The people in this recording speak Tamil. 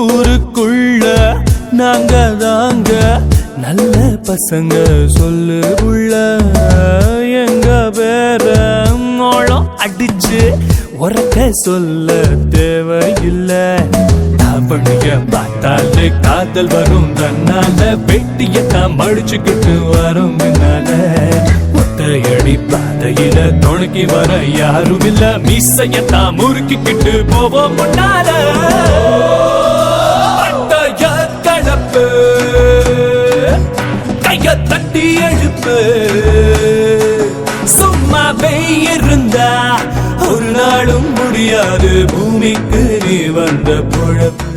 ஊருக்குள்ள நாங்க தாங்க நல்ல பசங்க சொல்லு உள்ள எங்க பேர மோளம் அடிச்சு உறக்க சொல்ல தேவையில்லை அவனைய பார்த்தாலே காதல் வரும் தன்னால வெட்டியத்தான் மடிச்சுக்கிட்டு வரும் முன்னால ஒத்தையடி பாதையில துணைக்கு வர யாரும் இல்ல மீசையத்தான் முறுக்கிக்கிட்டு போவோம் முன்னால கலப்பு கைய தட்டி எழுப்பு சும்மாவே இருந்தா ஒரு நாளும் முடியாது பூமிக்கு நீ வந்த பொழப்பு